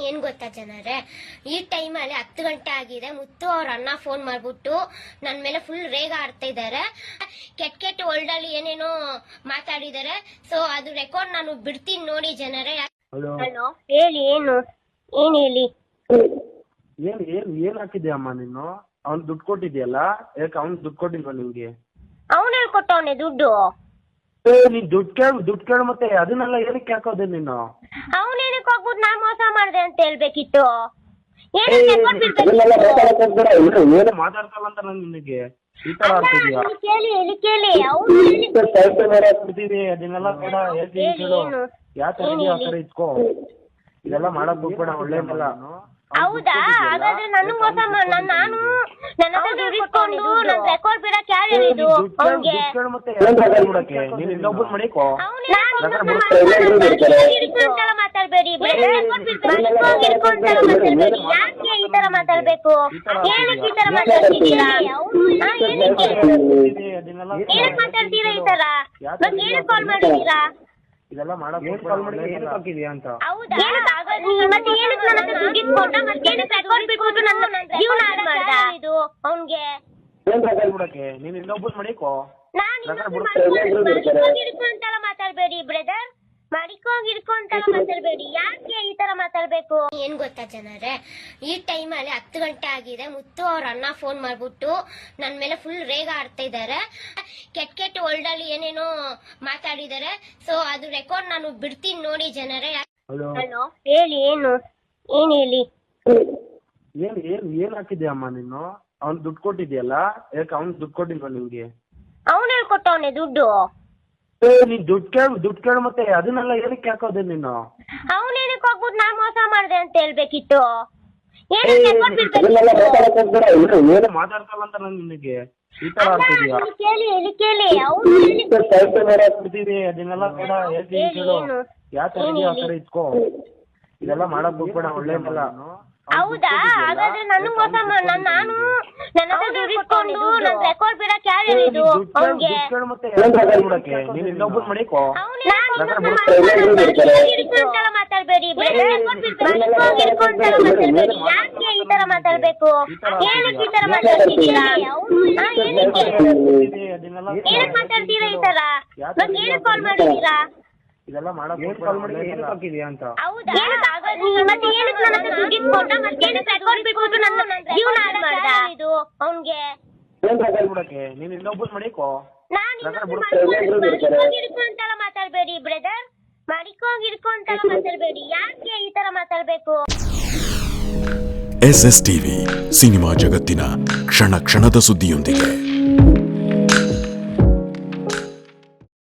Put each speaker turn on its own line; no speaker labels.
ಏನ್ ಗೊತ್ತಾ ಜನರೇ, ಈ ಟೈಮಲ್ಲಿ 10 ಗಂಟೆ ಆಗಿದೆ. ಮುತ್ತು ಅವ್ರ ಅಣ್ಣ ಫೋನ್ ಮಾಡ್ಬಿಟ್ಟು ನನ್ ಮೇಲೆ ಫುಲ್ ರೇಗ ಆಡ್ತಾ ಇದಾರೆ. ಕೆಟ್ಟ ವರ್ಲ್ಡ್ ಅಲ್ಲಿ ಏನೇನೋ ಮಾತಾಡಿದಾರೆ. ಸೊ ಅದು ರೆಕಾರ್ಡ್ ನಾನು ಬಿಡ್ತೀನಿ ನೋಡಿ ಜನರೇ. ಹಲೋ ಹೇಳಿ, ಏನ್ ಹೇಳಿ.
ಏನ್ ಹಾಕಿದ್ಯಾ ಅಮ್ಮ ನೀನು? ಅವ್ನ್ ದುಡ್ಡು ಕೊಟ್ಟಿದ್ಯಲ್ಲ, ಯಾಕೆ ಅವ್ನ್ ದುಡ್ಡು ಕೊಟ್ಟಿಲ್ವಾ ನಿಮ್ಗೆ?
ಅವನ್ ಹೇಳ್ಕೊಟ್ಟವನೆ ದುಡ್ಡು.
ನೀನ್ ದುಡ್ಡು ಕೇಳು ಮತ್ತೆ ಅದನ್ನೆಲ್ಲ ಏನಕ್ಕೆ ಹಾಕೋದೆ ನೀನು?
ಅವನೇನಕ್ಕೆ ಹೋಗ್ಬಿಟ್ಟು ನಾನ್ ಮೋಸ ಮಾಡ್ದೆ ಅಂತ ಹೇಳ್ಬೇಕಿತ್ತು.
ಏನು ಮಾತಾಡ್ತಲ್ಲ ಅಂತ ನಾನು ನಿನಗೆ ಈ ತರ ಆಡ್ತಿದ್ಯಾ?
ಕೇಳಿ
ಅದನ್ನೆಲ್ಲ ಬೇಡ, ಹೇಳ್ತೀನಿ ಕೇಳು. ಯಾಕೆ ಆ ಕಡೆ ಇಟ್ಕೋ, ಇದೆಲ್ಲ ಮಾಡಕ್ ಹೋಗ್ಬೇಡ, ಒಳ್ಳೇದಲ್ಲ.
ಹೌದಾ? ಹಾಗಾದ್ರೆ ನಾನು ಮೋಸ ನಾನು ನನ್ನ ದುಡಿಸ್ಕೊಂಡು ನನ್ ರೆಕಾರ್ಡ್ ಬಿಡಕ್ಕೆ ಯಾರು ಹೇಳಿದ್ದು ಅವ್ನಿಗೆ?
ನೀನ್ ಇನ್ನೊಬ್ಬರು ಮಡಿಕೋ.
ಮಾತಾಡ್ಬೇಡಿ, ಯಾಕೆ ಈ ತರ ಮಾತಾಡ್ಬೇಕು? ಏನಕ್ಕೆ ಈ ತರ ಮಾತಾಡ್ತಿದ್ದೀರಾ? ಏನಕ್ಕೆ ಮಾತಾಡ್ತೀರಾ ಈ ತರ? ಏನಕ್ಕೆ ಕಾಲ್ ಮಾಡಿದ್ದೀರಾ?
ಇದೆಲ್ಲ ಮಾಡಕ್ ಅಂತ.
ಹೌದಾ? ಮತ್ತೆ ಏನಕ್ಕೆ ನನ್ನ ಹತ್ರ ದುಡ್ಡು ಇಟ್ಕೊಂಡ? ಮತ್ತೆ ಏನಕ್ಕೆ ರೆಕಾರ್ಡ್ ಬಿಟ್ಬಿಟ್ಟು ನನ್ನ ಜೀವನ ಹಾಳು ಮಾಡ್ದ ಇದು ಅವ್ನಿಗೆ?
ನೀನ್ ಇನ್ನೊಬ್ಬರು ಮಡಿಕೋ.
ಹಿಡ್ಕೊಂತಲ್ಲ ಮಾತಾಡ್ಬೇಡಿ ಬ್ರದರ್, ಹಿಡ್ಕೊಂತಲ್ಲ ಮಾತಾಡ್ಬೇಡಿ. ಯಾಕೆ ಈ ತರ ಮಾತಾಡ್ಬೇಕು? ಏನ್ ಗೊತ್ತಾ ಜನರೇ, ಈ ಟೈಮಲ್ಲಿ 10 ಗಂಟೆ ಆಗಿದೆ. ಮುತ್ತು ಅವ್ರ ಅಣ್ಣ ಫೋನ್ ಮಾಡ್ಬಿಟ್ಟು ನನ್ ಮೇಲೆ ಫುಲ್ ರೇಗ ಆಡ್ತಾ ಇದಾರೆ. ಕೆಟ್ಟ ವರ್ಲ್ಡ್ ಅಲ್ಲಿ ಏನೇನೋ ಮಾತಾಡಿದಾರೆ. ಸೊ ಅದು ರೆಕಾರ್ಡ್ ನಾನು ಬಿಡ್ತೀನಿ ನೋಡಿ ಜನರೇ. ಹಲೋ ಹೇಳಿ, ಏನ್ ಹೇಳಿ.
ಏನ್ ಹಾಕಿದ್ಯಾ ಅಮ್ಮ ನೀನು? ಅವ್ನ್ ದುಡ್ಡು ಕೊಟ್ಟಿದ್ಯಲ್ಲ, ಯಾಕೆ ಅವ್ನ್ ದುಡ್ಡು ಕೊಟ್ಟಿಲ್ವಾ ನಿಮ್ಗೆ?
ಅವನ್ ಹೇಳ್ಕೊಟ್ಟವನೆ ದುಡ್ಡು.
ನೀನ್ ದುಡ್ಡು ಕೇಳು ಮತ್ತೆ ಅದನ್ನೆಲ್ಲ ಏನಕ್ಕೆ ಹಾಕೋದೆ ನೀನು?
ಅವನೇನಕ್ಕೆ ಹೋಗ್ಬಿಟ್ಟು ನಾನ್ ಮೋಸ ಮಾಡ್ದೆ ಅಂತ ಹೇಳ್ಬೇಕಿತ್ತು.
ಏನು ಮಾತಾಡ್ತಲ್ಲ ಅಂತ ನಾನು ನಿನಗೆ ಈ ತರ ಆಡ್ತಿದ್ಯಾ?
ಕೇಳಿ
ಅದನ್ನೆಲ್ಲ ಬೇಡ, ಹೇಳ್ತೀನಿ ಕೇಳು. ಯಾಕೆ ಆ ಕಡೆ ಇಟ್ಕೋ, ಇದೆಲ್ಲ ಮಾಡಕ್ ಹೋಗ್ಬೇಡ, ಒಳ್ಳೇದಲ್ಲ.
ಹೌದಾ? ಹಾಗಾದ್ರೆ ನಾನು ಮೋಸ ನಾನು ನನ್ನ ದುಡಿಸ್ಕೊಂಡು ನನ್ ರೆಕಾರ್ಡ್ ಬಿಡಕ್ಕೆ ಯಾರು ಹೇಳಿದ್ದು ಅವ್ನಿಗೆ?
ನೀನ್ ಇನ್ನೊಬ್ಬರು ಮಡಿಕೋ.
ಹಿಡ್ಕೊಂತಲ್ಲ ಮಾತಾಡ್ಬೇಡಿ, ಹಿಡ್ಕೊಂತಲ್ಲ ಮಾತಾಡ್ಬೇಡಿ. ಯಾಕೆ ಈ ತರ ಮಾತಾಡ್ಬೇಕು? ಏನಕ್ಕೆ ಈ ತರ ಮಾತಾಡ್ತಿದ್ದೀರಾ? ಏನಕ್ಕೆ ಮಾತಾಡ್ತೀರಾ ಈ ತರ? ಏನಕ್ಕೆ ಕಾಲ್ ಮಾಡಿದ್ದೀರಾ?
ಇದೆಲ್ಲ ಮಾಡಕ್ ಅಂತ.
ಹೌದಾ? ಮತ್ತೆ ಏನಕ್ಕೆ ನನ್ನ ಹತ್ರ ದುಡ್ಡು ಇಟ್ಕೊಂಡ? ಮತ್ತೆ ಏನಕ್ಕೆ ರೆಕಾರ್ಡ್ ಬಿಟ್ಬಿಟ್ಟು ನನ್ನ ಜೀವನ ಹಾಳು ಮಾಡ್ದ ಇದು ಅವ್ನಿಗೆ?
ನೀನ್ ಇನ್ನೊಬ್ಬರು ಮಡಿಕೋ.
ಹಿಡ್ಕೊಂತಲ್ಲ ಮಾತಾಡ್ಬೇಡಿ ಬ್ರದರ್, ಹಿಡ್ಕೊಂತಲ್ಲ ಮಾತಾಡ್ಬೇಡಿ. ಯಾಕೆ ಈ ತರ ಮಾತಾಡ್ಬೇಕು?
SS ಟಿವಿ ಸಿನಿಮಾ ಜಗತ್ತಿನ ಕ್ಷಣ ಕ್ಷಣದ ಸುದ್ದಿಯೊಂದಿಗೆ.